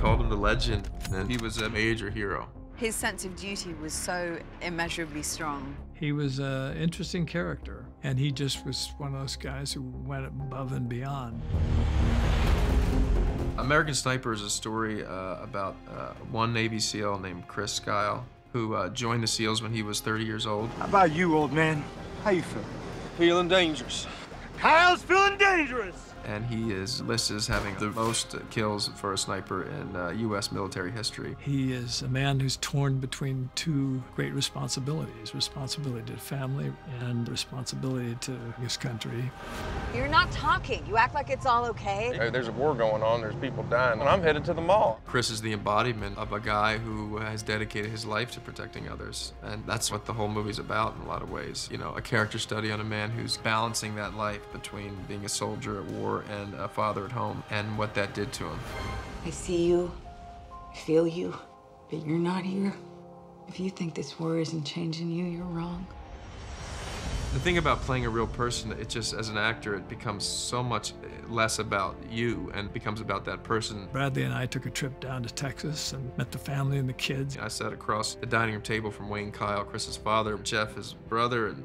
called him the legend, and he was a major hero. His sense of duty was so immeasurably strong. He was an interesting character, and he just was one of those guys who went above and beyond. American Sniper is a story about one Navy SEAL named Chris Kyle, who joined the SEALs when he was 30 years old. How about you, old man? How you feeling? Feeling dangerous. Kyle's feeling dangerous! And he is listed as having the most kills for a sniper in U.S. military history. He is a man who's torn between two great responsibilities: responsibility to family and responsibility to his country. You're not talking. You act like it's all okay. Hey, there's a war going on, there's people dying, and I'm headed to the mall. Chris is the embodiment of a guy who has dedicated his life to protecting others. And that's what the whole movie's about in a lot of ways. You know, a character study on a man who's balancing that life between being a soldier at war and a father at home, and what that did to him. I see you, I feel you, but you're not here. If you think this war isn't changing you, you're wrong. The thing about playing a real person, it just, as an actor, it becomes so much less about you and becomes about that person. Bradley and I took a trip down to Texas and met the family and the kids. I sat across the dining room table from Wayne Kyle, Chris's father, Jeff, his brother, and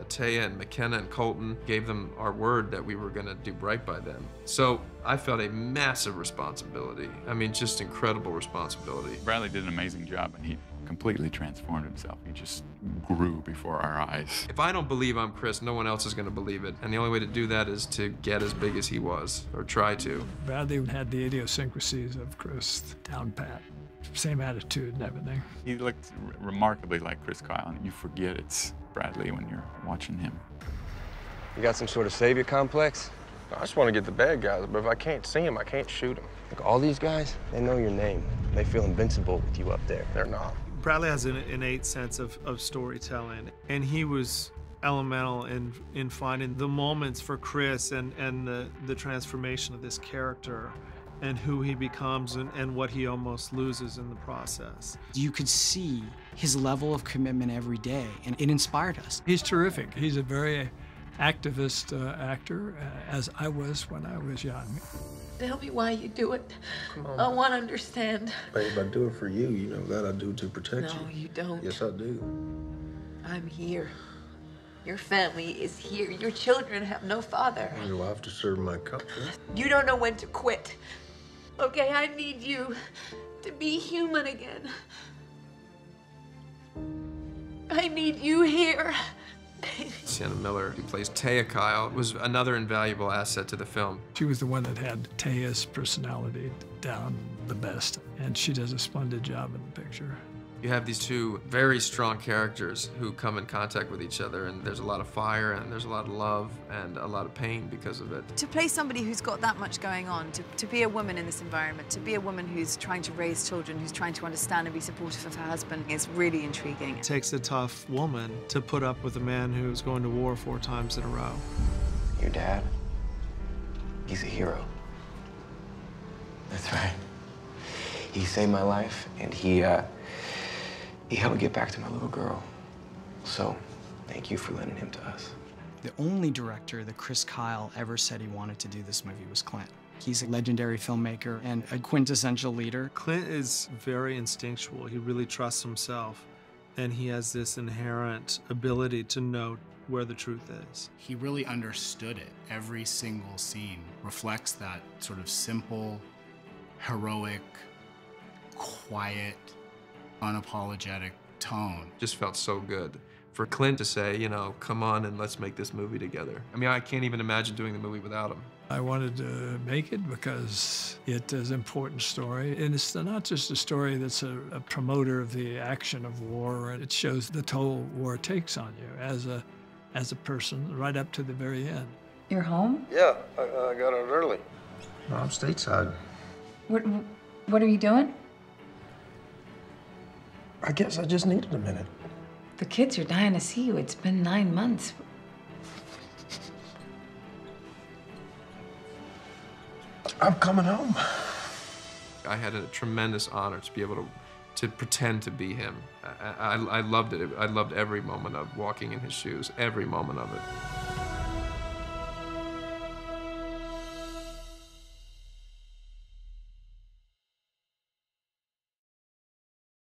Taya and McKenna and Colton. Gave them our word that we were gonna do right by them. So I felt a massive responsibility. I mean, just incredible responsibility. Bradley did an amazing job, and he completely transformed himself. He just grew before our eyes. If I don't believe I'm Chris, no one else is going to believe it. And the only way to do that is to get as big as he was, or try to. Bradley had the idiosyncrasies of Chris down pat. Same attitude and everything. He looked remarkably like Chris Kyle, and you forget it's Bradley when you're watching him. You got some sort of savior complex? I just want to get the bad guys, but if I can't see them, I can't shoot them. Look, all these guys, they know your name. They feel invincible with you up there. They're not. Bradley has an innate sense of storytelling, and he was elemental in finding the moments for Chris and the transformation of this character and who he becomes and what he almost loses in the process. You could see his level of commitment every day, and it inspired us. He's terrific. He's a very activist actor, as I was when I was young. Tell me why you do it. I want to understand. Babe, I do it for you. You know that I do to protect you. No, you don't. Yes, I do. I'm here. Your family is here. Your children have no father. You know, I have to serve my country. You don't know when to quit. Okay, I need you to be human again. I need you here. Sienna Miller, who plays Taya Kyle, was another invaluable asset to the film. She was the one that had Taya's personality down the best, and she does a splendid job in the picture. You have these two very strong characters who come in contact with each other, and there's a lot of fire, and there's a lot of love, and a lot of pain because of it. To play somebody who's got that much going on, to be a woman in this environment, to be a woman who's trying to raise children, who's trying to understand and be supportive of her husband, is really intriguing. It takes a tough woman to put up with a man who's going to war 4 times in a row. Your dad, he's a hero. That's right. He saved my life, and he helped me get back to my little girl. So, thank you for lending him to us. The only director that Chris Kyle ever said he wanted to do this movie was Clint. He's a legendary filmmaker and a quintessential leader. Clint is very instinctual. He really trusts himself, and he has this inherent ability to know where the truth is. He really understood it. Every single scene reflects that sort of simple, heroic, quiet, unapologetic tone. Just felt so good for Clint to say, you know, come on and let's make this movie together. I mean, I can't even imagine doing the movie without him. I wanted to make it because it is an important story, and it's not just a story that's a promoter of the action of war. It shows the toll war takes on you as a person right up to the very end. You're home? Yeah, I got out early. No, I'm stateside. What are you doing? I guess I just needed a minute. The kids are dying to see you. It's been 9 months. I'm coming home. I had a tremendous honor to be able to pretend to be him. I loved it. I loved every moment of walking in his shoes, every moment of it.